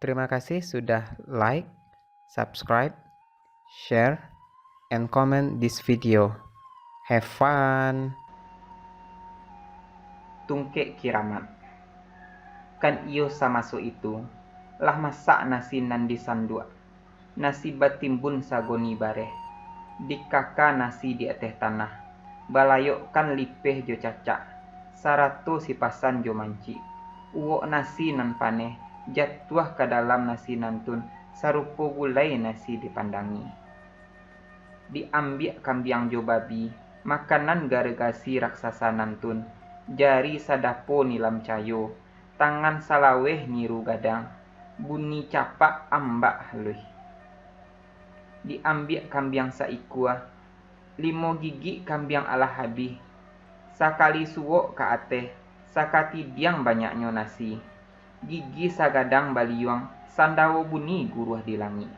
Terima kasih sudah like, subscribe, share, and comment this video. Have fun! Tungkek kiramat. Kan iyo samaso itu, lah masak nasi nan disanduk. Nasi batimbun sagoni bareh. Dikaka nasi di atas tanah. Balayok kan lipeh jo cacak. Sarato sipasan jo manci. Uwok nasi nan paneh. Jatuh ke dalam nasi nantun. Sarupo gulai nasi dipandangi. Diambil kambiang jo babi. Makanan garagasi raksasa nantun. Jari sadapo nilam cayo. Tangan salaweh niru gadang. Bunyi capak ambak halui. Diambil kambiang saikua. 5 gigi kambiang ala habis. Sakali suwok ke ateh. Sakati diang banyaknya nasi. Gigi sagadang baliuang. Sandawo bunyi guruh di langit.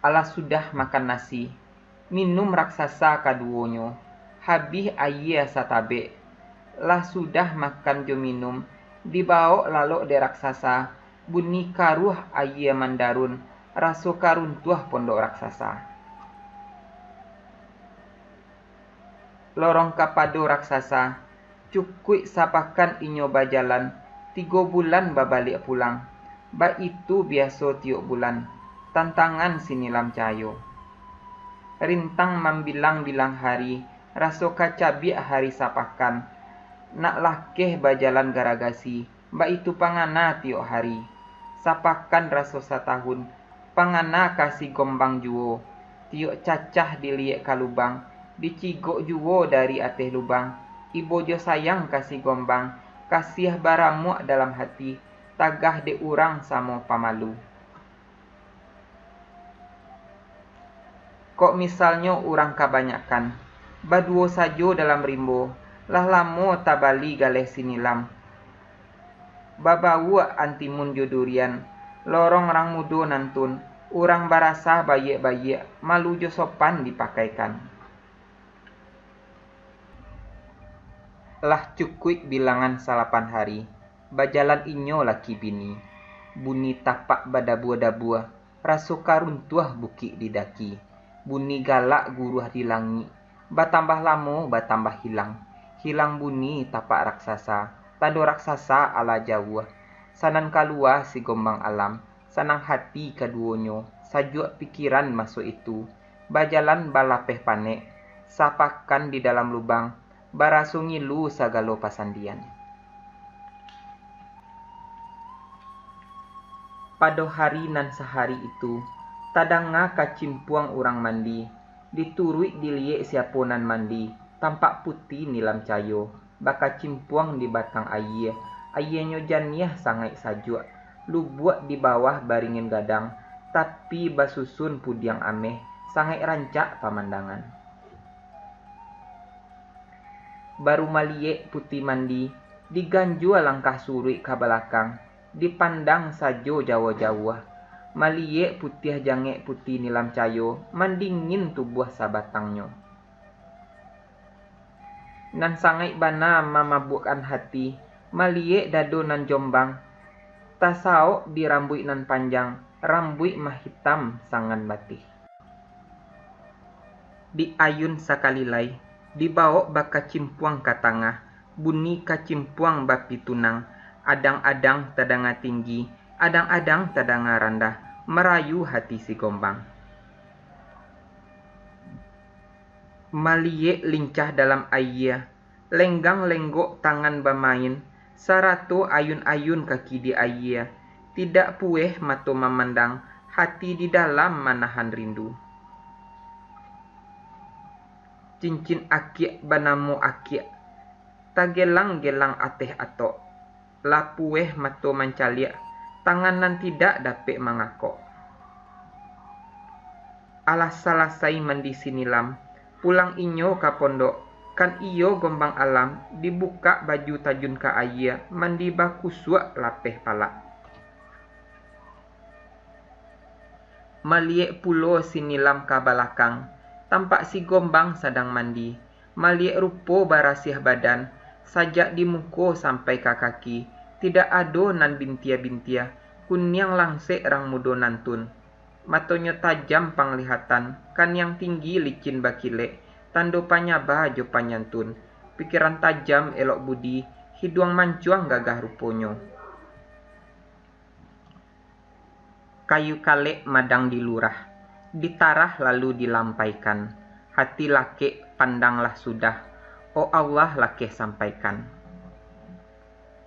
Ala sudah makan nasi. Minum raksasa kaduonyo. Habis ayah satabe. Lah sudah makan jo minum. Dibawa lalok de raksasa. Bunyi karuh ayah mandarun. Raso karuntuah pondok raksasa. Lorong kapado raksasa. Cukui sapakan inyo bajalan. 3 bulan babalik pulang. Ba itu biasa tiuk bulan. Tantangan sinilam cayo. Rintang membilang-bilang hari. Raso kacabiak hari sapakan. Nak lakeh bajalan garagasi. Ba itu pangana tiuk hari. Sapakan raso satahun. Pangana kasih gombang juo. Tiuk cacah diliek kalubang. Dicigok juo dari ateh lubang. Ibo jo sayang kasih gombang. Kasih baramuk dalam hati. Tagah de urang samo pamalu. Kok misalnya urang kebanyakan. Baduo sajo dalam rimbo. Lah lamo tabali galeh sinilam. Babawa antimun jodurian. Lorong rang mudo nantun. Urang barasa bayek-bayek. Malu jo sopan dipakaikan. Lah cukui bilangan 8 hari. Bajalan inyo laki bini. Bunyi tapak badabua-dabua. Raso karuntuah buki di daki. Bunyi galak guruh di langit. Batambah lamo batambah hilang. Hilang bunyi tapak raksasa. Tado raksasa ala Jawa. Sanan kalua si gombang alam. Sanang hati kaduonyo. Sajuk pikiran masuk itu. Bajalan balapeh panek. Sapakan di dalam lubang. Baraso ngilu sagalo pasandian. Pada hari nan sehari itu. Tadanga kacimpuang urang mandi. Diturui diliek siaponan mandi. Tampak putih nilam cayo. Baka cimpuang di batang ayah. Ayahnya janiah sangai sajuk. Lubuak di bawah baringin gadang. Tapi basusun pudiang ameh. Sangai rancak pamandangan. Baru maliek putih mandi. Diganjua langkah surui ke belakang. Dipandang sajo jawa-jawa. Maliek putih jangek putih nilam cayo. Mandingin tubuh sabatangnya. Nan sangai bana mamabukan hati. Maliek dado nan jombang. Tasao di rambut nan panjang. Rambut mah hitam sangan batih. Di ayun sakalilai. Dibawa baka cimpuang ke tengah. Bunyi kacimpuang bapi tunang. Adang-adang tadanga tinggi. Adang-adang tadanga rendah. Merayu hati si gombang. Maliek lincah dalam ayah. Lenggang-lenggok tangan bermain. Sarato ayun-ayun kaki di ayah. Tidak pueh mato memandang. Hati di dalam manahan rindu. Cincin akiak banamu akiak. Tagelang-gelang ateh atok. Lapueh mato mancaliak. Tangan nan tidak dapat mengakok. Alas salasai mandi sinilam. Pulang inyo ka pondok. Kan iyo gombang alam. Dibuka baju tajun ka ayah. Mandi baku suak lapeh palak. Maliek pulo sinilam ka balakang. Tampak si gombang sedang mandi. Maliek rupo barasih badan. Sajak di muko sampai ke kaki. Tidak ado nan bintia-bintia, kunyang langsek rang mudo nantun. Matonyo tajam panglihatan, kan yang tinggi licin bakile, tando panyaba jo panyantun. Pikiran tajam elok budi, hiduang mancuang gagah ruponyo. Kayu kalek madang dilurah, ditarah lalu dilampaikan. Hati lake pandanglah sudah, oh Allah lake sampaikan.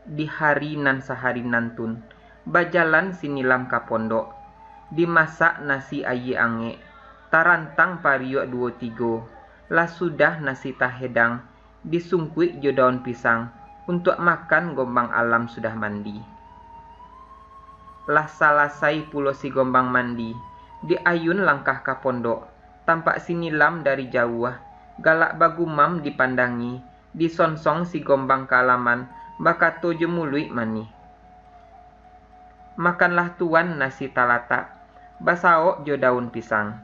Di hari nan sehari nantun, bajalan sinilam ka pondok, dimasak nasi ayi ange, tarantang pariok 2-3, lah sudah nasi tahedang, disungkui jo daun pisang, untuk makan gombang alam sudah mandi. Lah salasai pulo si gombang mandi, di ayun langkah ka pondok, tampak sinilam dari jauh, galak bagumam dipandangi, disonsong si gombang kalaman, bakato jemului mani. Makanlah tuan nasi talata, basao jo daun pisang.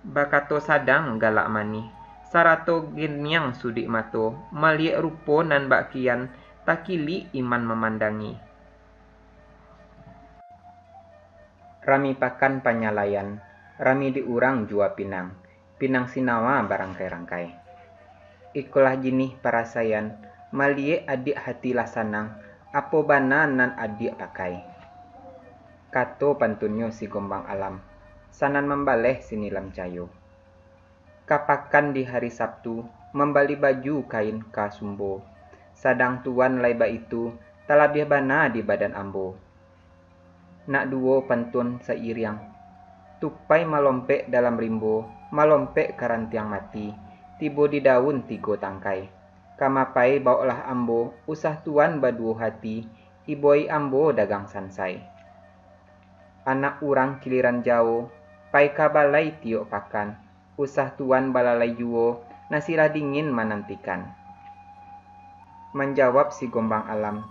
Bakato sadang galak mani, sarato genyang sudik mato, maliek rupo nan bakian, takili iman memandangi. Rami pakan panyalayan, rami diurang jua pinang, pinang sinawa barangkai-rangkai. Ikulah jinih parasayan, malie adik hati lasanang, apo bana nan adik pakai. Kato pantunyo si gombang alam, sanan membaleh sinilam cayo. Kapakan di hari Sabtu, membali baju kain kasumbo. Sadang tuan laiba itu, talabih bana di badan ambo. Nak duo pantun seiriang, tupai malompek dalam rimbo, malompek karantiang mati, tibo di daun 3 tangkai. Kamapai bawalah ambo, usah tuan baduo hati, iboi ambo dagang sansai. Anak urang kiliran jauh, pai kabalai tiok pakan, usah tuan balalai juo, nasilah dingin menantikan. Menjawab si gombang alam,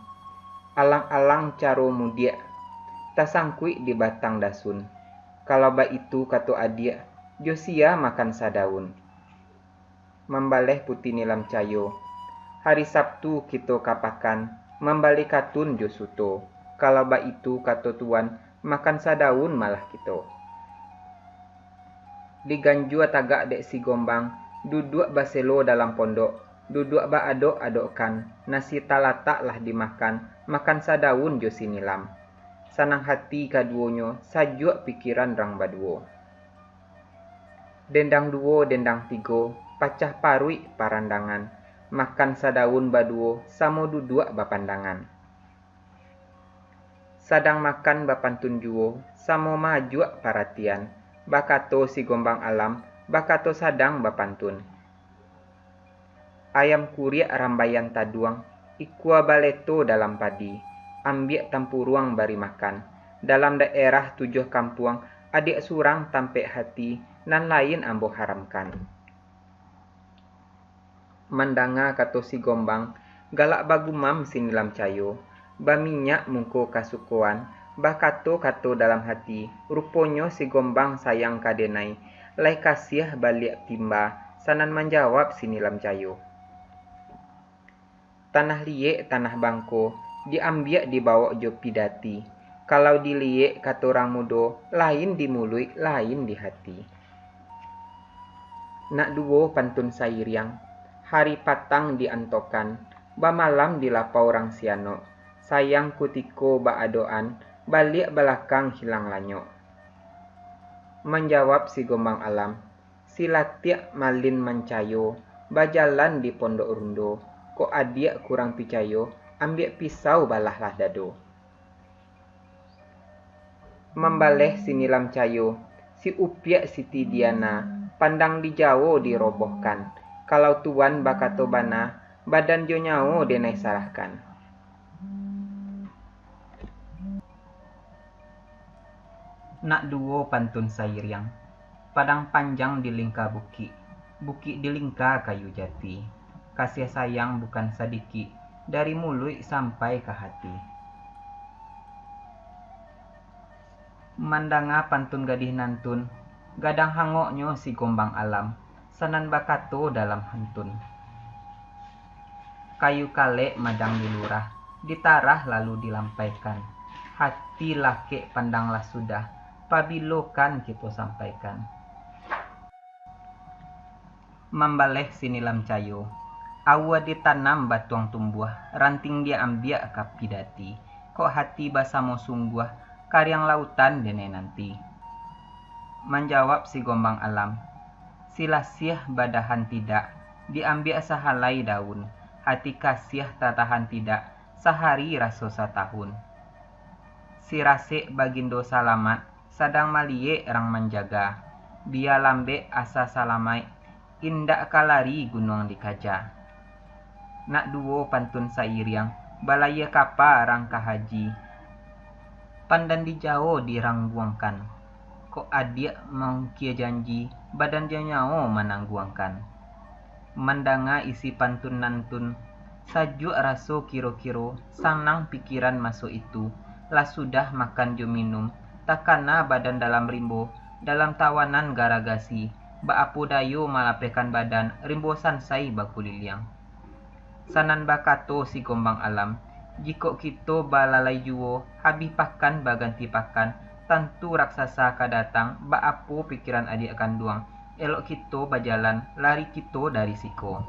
alang-alang caro mudia, tasangkui di batang dasun. Kalau ba itu kato adia, Josia makan sadaun. Membaleh putih nilam cayo, hari Sabtu kita kapakan, membalik katun josuto. Kalau ba itu kato tuan, makan sadaun malah kita. Diganjua tagak dek si gombang, duduk baselo dalam pondok, duduk ba adok-adokkan, nasi talatak lah dimakan, makan sadaun jo sinilam. Sanang hati kaduonyo, sajuk pikiran rang baduo. Dendang 2, dendang 3, pacah parui parandangan, makan sadaun baduo, samo duduk bapandangan. Sadang makan bapantun juo, samo majuk paratian, bakato si gombang alam, bakato sadang bapantun. Ayam kuriak rambayan taduang, ikua baleto dalam padi, ambiak tampuruang bari makan. Dalam daerah 7 kampuang, adik surang tampek hati, nan lain ambo haramkan. Mandanga kato si gombang, galak bagumam sinilam cayo, baminyak mungko kasukuan, bakato kato dalam hati, ruponyo si gombang sayang kadenai, lai kasih balik timba, sanan menjawab sinilam cayo. Tanah liek tanah bangko, diambiak dibawa jo pidati, kalau diliek katorang mudo, lain di mulut, lain di hati. Nak duo pantun sairiang, hari patang diantokan, ba malam dilapau orang siano, sayang kutiko ba adoan, balik belakang hilang lanyo. Menjawab si gombang alam, silatiak malin mencayo, bajalan di pondok rundo, kok adik kurang picayo, ambil pisau balahlah dado. Membaleh sinilam cayo, si upiak Siti Diana, pandang di Jawa dirobohkan, kalau tuan bakato bana, badan jo nyawo denai salahkan. Nak duo pantun sairiang, padang panjang di lingka buki, buki di lingka kayu jati, kasih sayang bukan sadiki, dari mulut sampai ke hati. Mandanga pantun gadih nantun, gadang hangoknyo si gombang alam, sanan bakato dalam hantun. Kayu kalek madang dilurah, ditarah lalu dilampaikan. Hati laki pandanglah sudah, pabilokan kita sampaikan. Membaleh sinilam cayo, awa ditanam batuang tumbuh, ranting dia ambiak kapidati. Kok hati basamo sungguh, karyang lautan dene nanti. Menjawab si gombang alam, silasiah badahan tidak, diambil sahalai daun, hati kasih tatahan tidak, sehari raso satahun. Si rasik bagindo salamat, sadang malie rang menjaga, biar lambe asa salamai, indak kalari gunung dikaja. Nak duo pantun sairiang, balaya kapa rang kahaji, pandan dijauh dirang buangkan, kok adik mengkia janji, badan dia nyao menangguangkan. Mandanga isi pantun nantun, sajuk raso kiro-kiro, sanang pikiran masuk itu, lah sudah makan jo minum, takana badan dalam rimbo, dalam tawanan garagasi, baapu dayo malapekan badan, rimbo sansai bakuliliang. Sanan bakato si gombang alam, jiko kito balalai juo, habis pakan baganti pakan, tentu raksasa kadatang, baapu pikiran adik kanduang, elok kito bajalan, lari kito dari siko.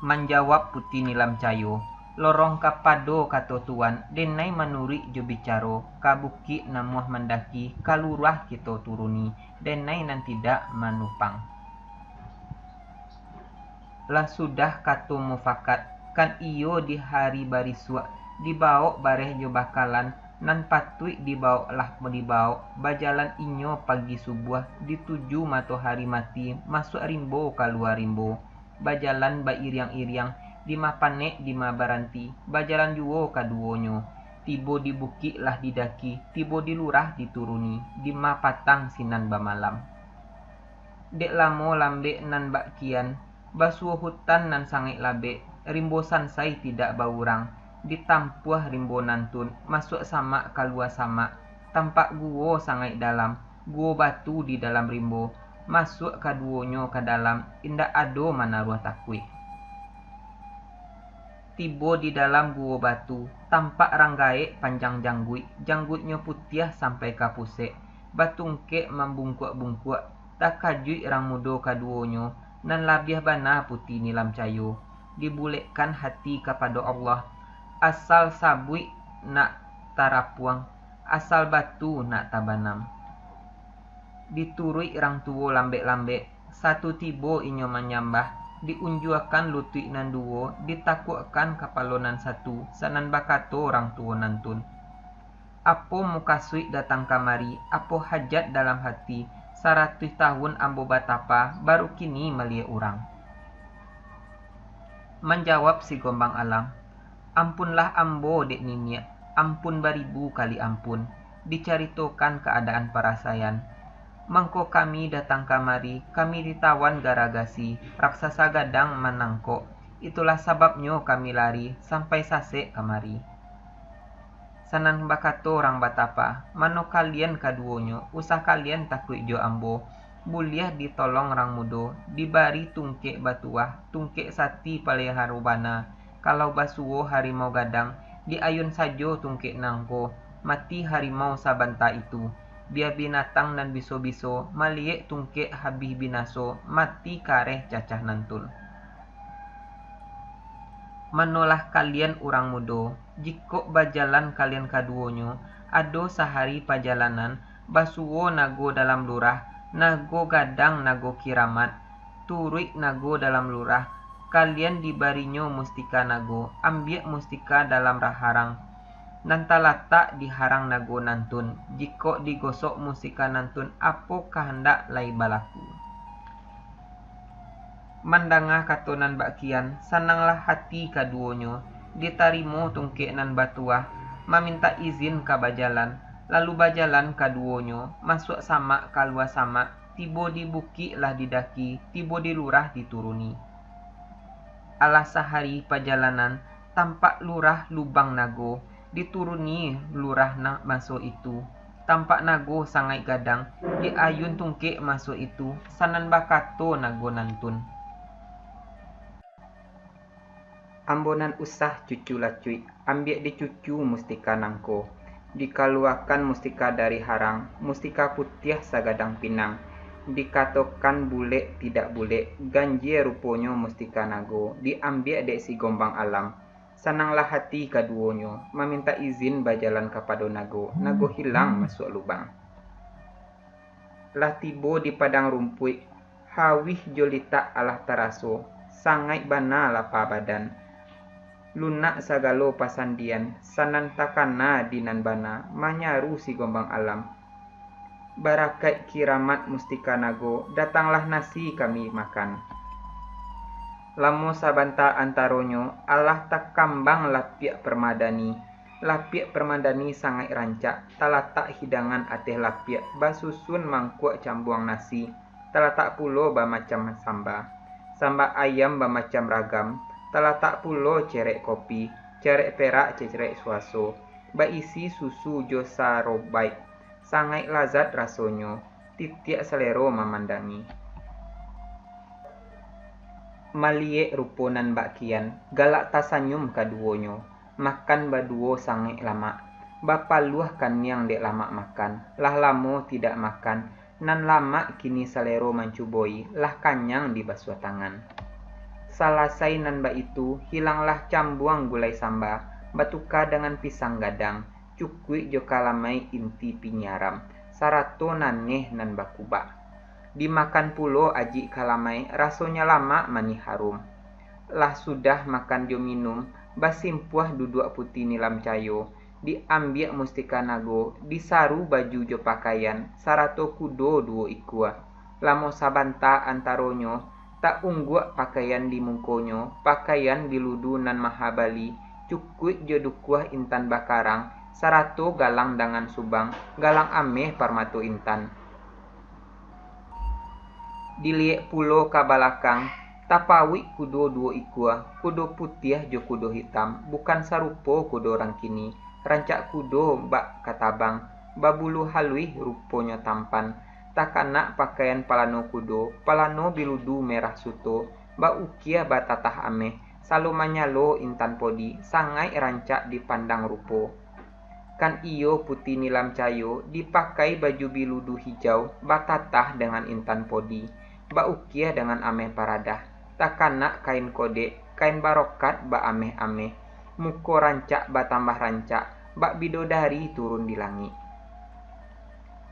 Menjawab putih nilam cayo, lorong kapado kato tuan, denai manuri jo bicaro, kabuki namuah mendaki, kalurah kito turuni, denai nan tidak manupang. Lah sudah kato mufakat, kan iyo di hari bariswa, dibawa bareh jo bakalan, nan patui dibawa lah dibawa, bajalan inyo pagi subuh, dituju matahari mati, masuk rimbo keluar rimbo, bajalan ba iriang-iriang, di mapane di mabaranti, bajalan juo kaduonyo, tibo di bukit lah didaki, tibo di lurah dituruni, di mapatang sinan bamalam. Dek lamo lambe nan bakian, basuh hutan nan sangai labe, rimbo sansai tidak baurang, ditampuah rimbo nantun, masuk sama kalua sama, tampak guo sangai dalam, guo batu di dalam rimbo, masuk kaduonyo ke dalam, indak ado manaruah takui. Tibo di dalam gua batu, tampak ranggae panjang janggut, janggutnya putih sampai kapuse, batungke membungkuk-bungkuk, tak kajui rang mudo kaduonyo, nan labiah bana putih nilam cayo, dibulekkan hati kepada Allah, asal sabui nak tarapuang, asal batu nak tabanam. Diturui rang tuwo lambek-lambek, satu tibo inyo menyambah, diunjuakan lutui nan duo, ditakutkan kapalonan satu, sanan bakato orang tua nantun. Apo mukasui datang kamari, apo hajat dalam hati, 100 tahun ambo batapa, baru kini melia urang. Menjawab si gombang alam, ampunlah ambo dek ninya, ampun baribu kali ampun, dicaritokan keadaan parasayan. Mangko kami datang kamari, kami ditawan garagasi, raksasa gadang manangko, itulah sababnya kami lari, sampai sase kamari. Sanan bakato orang batapa, mano kalian kaduonyo, usah kalian takut jo ambo, buliah ditolong rang mudo, dibari tungke batuah, tungke sati palai harubana, kalau basuo harimau gadang, diayun sajo tungke nangko, mati harimau sabanta itu. Biar binatang dan biso-biso, maliek tungke habis binaso, mati kareh cacah nantun. Manolah kalian orang mudo, jiko bajalan kalian kaduonyo, ado sehari pajalanan, basuo nago dalam lurah, nago gadang nago kiramat, turuik nago dalam lurah, kalian dibarinyo mustika nago, ambil mustika dalam raharang, nanta latak diharang nago nantun, jiko digosok musika nantun, apo kehendak lai balaku. Mandangah katonan bakian, sananglah hati kaduonyo, ditarimo tungke nan batuah, meminta izin ka bajalan, lalu bajalan kaduonyo, masuk sama kalua sama, tibo di bukit lah didaki, tibo di lurah dituruni. Alah sehari perjalanan, tampak lurah lubang nago, dituruni lurah nak masuk itu, tampak nago sangai gadang, diayun tungke masuk itu, sanan bakato nago nantun. Ambonan usah cucu lacuik, ambil dicucu mustika nangko. Dikaluarkan mustika dari harang, mustika putih sagadang pinang. Dikatakan bule tidak bule, ganjil ruponyo mustika nago. Diambil dek si gombang alam. Senanglah hati kaduonyo, meminta izin bajalan kepada nago. Nago hilang masuk lubang. Lah tibo di padang rumput, hawih jolita alah teraso, sangai bana lapa badan. Lunak sagalo pasandian, sanantakana dinan bana, manyaru si gombang alam. Barakai kiramat mustika nago, datanglah nasi kami makan. Lamo sabanta antaronyo, alah tak kambang lapiak permadani. Lapiak permadani sangat rancak, talatak hidangan ateh lapiak, basusun mangkuk cambuang nasi, talatak pulo bamacam samba. Samba ayam bamacam ragam, talatak pulo cerek kopi, cerek perak cerek suaso, baisi susu josa robai, sangat lazat rasonyo, titiak selero memandangi. Maliek ruponan bakian, galak tasanyum kaduonyo, makan baduo sangat lama. Bapa luah kanyang dek lama makan, lah lamo tidak makan, nan lama kini selero mencuboi, lah kanyang di basuh tangan. Salasai nan ba itu, hilanglah cambuang gulai samba, batuka dengan pisang gadang, cukui jo kalamai inti pinyaram, sarato naneh nan bakubak. Dimakan pulo aji kalamai, rasonya lama mani harum. Lah sudah makan jo minum, basimpuah duduk putih nilam cayo, diambil mustika nago, disaru baju jo pakaian, sarato kudo duo ikua. Lamo sabanta antaronyo, tak ungguk pakaian di mungkonyo, pakaian biludu nan mahabali, cukui jo dukuah intan bakarang, sarato galang dangan subang, galang ameh parmato intan. Diliek pulo kabalakang, tapawi kudo duo ikua, kudo putih jo kudo hitam, bukan sarupo kudo orang kini, rancak kudo bak katabang, babulu halui ruponya tampan, takana pakaian palano kudo, palano biludu merah suto, bak ukia batatah ameh, salo manyalo intan podi, sangai rancak dipandang rupo. Kan iyo putih nilam cayo, dipakai baju biludu hijau, batatah dengan intan podi, bak ukia dengan ameh paradah, takana kain kodek, kain barokat bak ameh-ameh, muko rancak batambah rancak, bak bidodari turun di langit.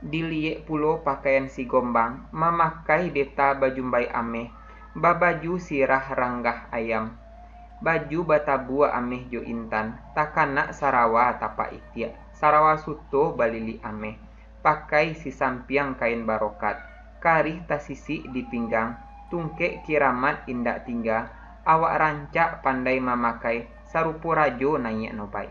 Diliek pulo pakaian si gombang, memakai deta baju mbai ameh, babaju sirah ranggah ayam, baju batabua ameh jo intan, takana sarawa tapak itiak, sarawa suto balili ameh, pakai si sampiang kain barokat, karih tasisi di pinggang, tungkek kiramat indak tinggal, awak rancak pandai memakai, sarupo rajo naik nobai.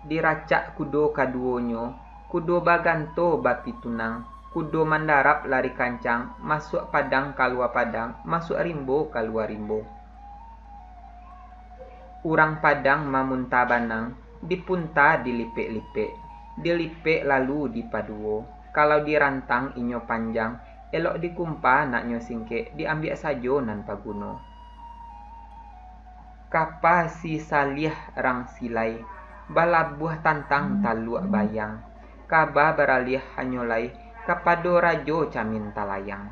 Diracak kudo kaduonyo, kudo baganto bapi tunang, kudo mandarap lari kancang, masuk padang kalua padang, masuk rimbo kalua rimbo. Urang padang mamunta banang, dipunta dilipek-lipek, dilipek lalu dipaduo, kalau dirantang inyo panjang, elok dikumpa naknyo singke, diambil sajo nan paguno. Kapa si salih rang silai, balabuh tantang taluak bayang, kaba beralih hanyolai, kapado rajo camin talayang.